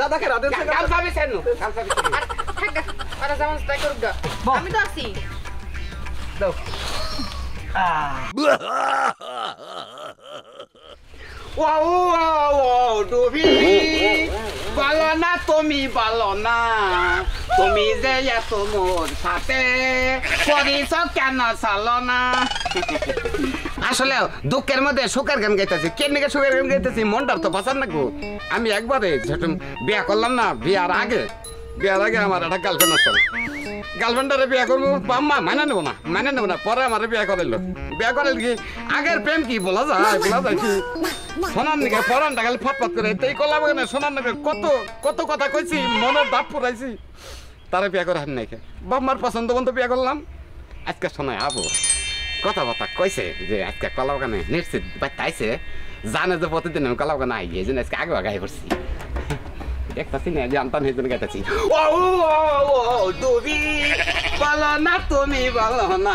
দাদাকে রাধেন কাল পাবি সেনু কাল পাবি থাক আরে যেমন তাই করুক গা আমি তো আছি দাও ও ডুবি বলো না তুমি বলো না তুমি যে এত মোর সাথে করিস কেন চলো না আসলে দুঃখের মধ্যে সুখের গান গাইতেছি কেন সুখের গান গাইতেছি মনটার তো পছন্দ না গো আমি একবারে বিয়া করলাম না বিয়ার আগে আমার একটা গার্লফ্রেন্ড আছে গার্লফ্রেন্ডারে বিয়া করবো বাম্মা মানে নেবো না পরে আমার বিয়া করাইলো বিয়া করাইল কি আগের প্রেম কি বলা যায় কি শোনার নাকি পরানটা খালি ফটফট করে এই কলা বাগানে শোনার নাকি কত কথা কইছি মনের ভাব পুরাইছি তারা বিয়া করে হান নাকি বাম্মার পছন্দ বন্ধু বিয়া করলাম আজকে শোনায় আবু কথাবার্তা কইছে যে আজকে কলা বাগানে নিশ্চিত তাইছে জানে যে প্রতিদিন আমি কলা বাগানে আই এই জন্য আজকে আগে আগে করছি দেখতাছি না জানতাম এই জন্য গাইতেছি ও ডুবি বলো না তুমি বলো না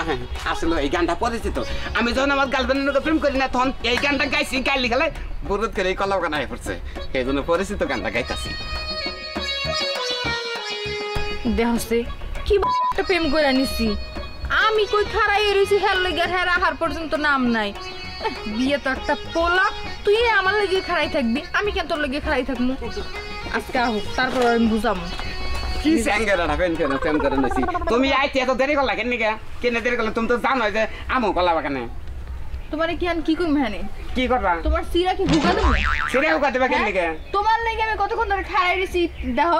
আসলে এই গানটা পরিচিত আমি যখন আমার গার্লফ্রেন্ডের প্রেম করি না তখন এই গানটা গাইছি গাইলি খেলে বুরুদ করে এই কলা বাগানে আই পড়ছে এই জন্য পরিচিত গানটা গাইতাছি দেখছে কি প্রেম করে নিছি আমি কই খারাই রইছি হেল লাগা হেরা আহার পর্যন্ত নাম নাই বিয়ে তো একটা পোলা তুই আমার লাগি খারাই থাকবি আমি কেন তোর লাগি খারাই থাকমু আজকে হোক তারপর আমি বুঝামু কি স্যাঙ্গেরা ফেন করে নিছি তুমি আইতে এত দেরি করলা কেন দেরি করলা তুমি তো জানো যে আমু কলা বাগানে তোমারে কি আন কি কই মানে কি করবা তোমার সিরা কি হুকা দেব সিরা হুকা দেবা কেন তোমার লাগি আমি কতক্ষণ ধরে খারাই রইছি দেখো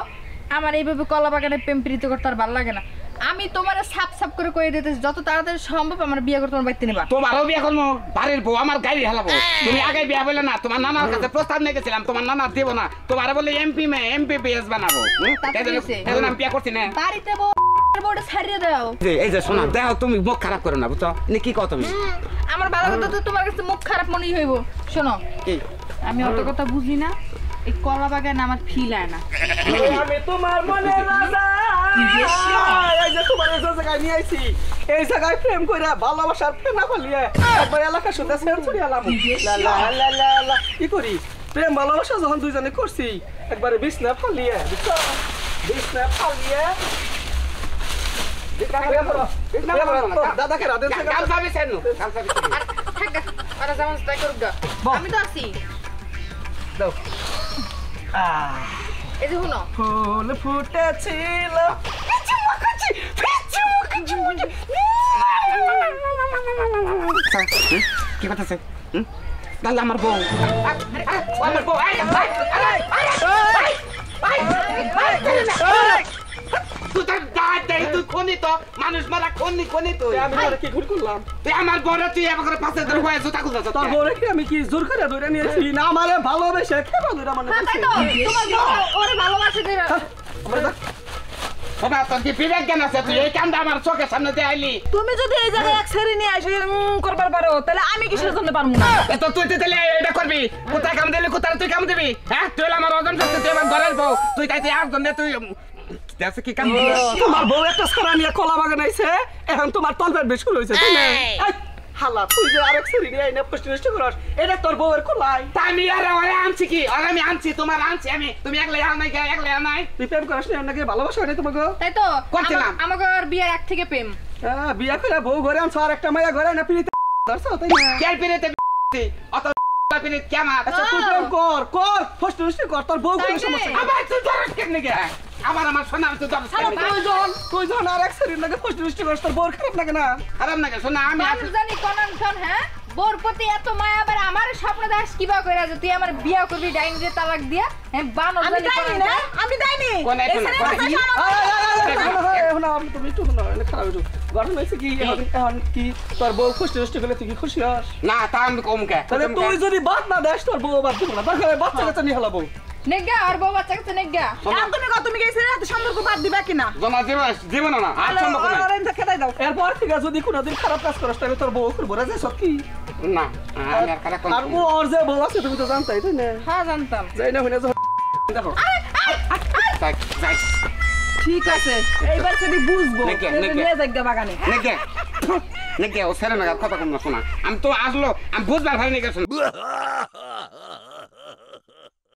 আমার এইভাবে কলা বাগানে প্রেম প্রীতি করতে আর ভালো লাগে না আমি তোমারে সাপ করে কই দিতেছি যত তাড়াতাড়ি সম্ভব আমার বিয়ে করতে আমার বাইতে নিবা তোমারও বিয়ে করবো বাড়ির বউ আমার গাড়ি হালাবো তুমি আগে বিয়ে বলে না তোমার নানার কাছে প্রস্তাব নিয়ে গেছিলাম তোমার নানা দেব না তোমার বলে এমপি পেস বানাবো এখন আমি বিয়ে করছি না বাড়িতে বউটা ছাড়িয়ে দাও এই যে শোনা দেখো তুমি মুখ খারাপ করো না বুঝছো কি কও তুমি আমার ভালো কথা তো তোমার কাছে মুখ খারাপ মনেই হইব শোনো কি আমি অত কথা বুঝি না এই কলা বাগান আমার ফিল আয় না আমি তোমার মনে রাজা এই যে তোমার এই জায়গায় নিয়ে আইছি এই জায়গায় প্রেম কইরা ভালোবাসার প্রেম না করলিয়ে একবার এলাকা শুদ্ধ সেঞ্চুরি আলাম লা কি করি প্রেম ভালোবাসা যখন দুইজনে করছি একবারে বিছনা ফালিয়ে বুঝছো বিছনা ফালিয়ে দাদাকে রাধেন কাল পাবি সেনু কাল পাবি থাক আরে যেমন তাই করুক গা আমি তো আছি দাও এই যে শুনো ফুল ফুটেছিল কি কথাছে তাহলে আমার বউ মানুষ মারা খনি তো আমি কি ভুল করলাম তুই আমার বড় তুই আমার পাশে ধরে হয়ে জুতা খুলছ তোর বড় কি আমি কি জোর করে ধরে নিয়েছি না আমারে ভালোবেসে খেবা ধরে মানে ওরে ভালোবাসে ধরে বাবা তোর কি বিবেক জ্ঞান আছে তুই এই কামটা আমার চোখের সামনে দিয়ে আইলি তুমি যদি এই জায়গায় এক ছেড়ে নিয়ে আসি করবার পারো তাহলে আমি কিসের জন্য পারবো না এত তুই তাহলে এটা করবি কোথায় কাম দিলে কোথায় তুই কাম দিবি হ্যাঁ তুই আমার ওজন করতে তুই আমার ঘরের বউ তুই তাইতে আর জন্য তুই দেখছ কি কাম তোমার বউ একটা সারা নিয়ে কলা বাগান আইছে এখন তোমার তলপেট বেশ শুরু হইছে তাই না হালা তুই যে আরেক সেরি নিয়ে আইনা পোস্ট করস এটা তোর বউয়ের কোলাই আমি আর ওরে আনছি কি আর আমি আনছি তোমার আনছি আমি তুমি একলা আনাই গে একলা আনাই তুই প্রেম করস না নাকি ভালোবাসা হয় তোমাকে তাই তো করছিলাম আমাকে আর বিয়ের এক থেকে প্রেম হ্যাঁ বিয়া করে বউ ঘরে আনছ আর একটা মাইয়া ঘরে না পিরিতে ধরছ তাই না কেন পিরিতে অত পিরিত কেমন আচ্ছা তুই প্রেম কর পোস্ট কর তোর বউ কোনো সমস্যা আবার তুই ধরস কেন গে আমার শোনা তুই ধরস তুই যখন আরেক সেরি নাকি পোস্ট করস তোর বউ খারাপ লাগে না খারাপ না শোনা আমি জানি কোন হ্যাঁ বোর প্রতি এত মায়া আবার আমার স্বপ্ন দাস কিবা কইরা যে তুই আমার বিয়া করবি ডাইং দিয়ে তালাক দিয়া হ্যাঁ বানর জানি না আমি দাইনি কোন আমি তুমি একটু না খারাপ একটু গঠন হয়েছে কি এখন কি তোর বউ পোস্ট করলে তুই কি খুশি হস না তা আমি কম কে তাহলে তুই যদি বাদ না দেস তোর বউ বাদ দিব না তাহলে বাচ্চা কাচ্চা নিয়ে হালাবো নেগা আর বউ বাচ্চা কাছে নেগা তুমি গেছিলে এত সম্পর্ক বাদ দিবা কিনা জমা জীবন না আর সম্ভব না আরে এনটা কেদাই দাও এরপর ঠিক আছে যদি কোনোদিন খারাপ কাজ করস তাহলে তোর বউ করব রে সত্যি না আমি আর খারাপ আর ও আর যে বউ আছে তুমি তো জানতাই তাই না হ্যাঁ জানতাম যাই না হইনা দেখো যাই ঠিক আছে এইবার যদি বুঝবো নিয়ে যাগা বাগানে নেকে ও সেরে না কথা কম না শোনা আমি তো আসলো আমি বুঝবার ভাই নেকে শুন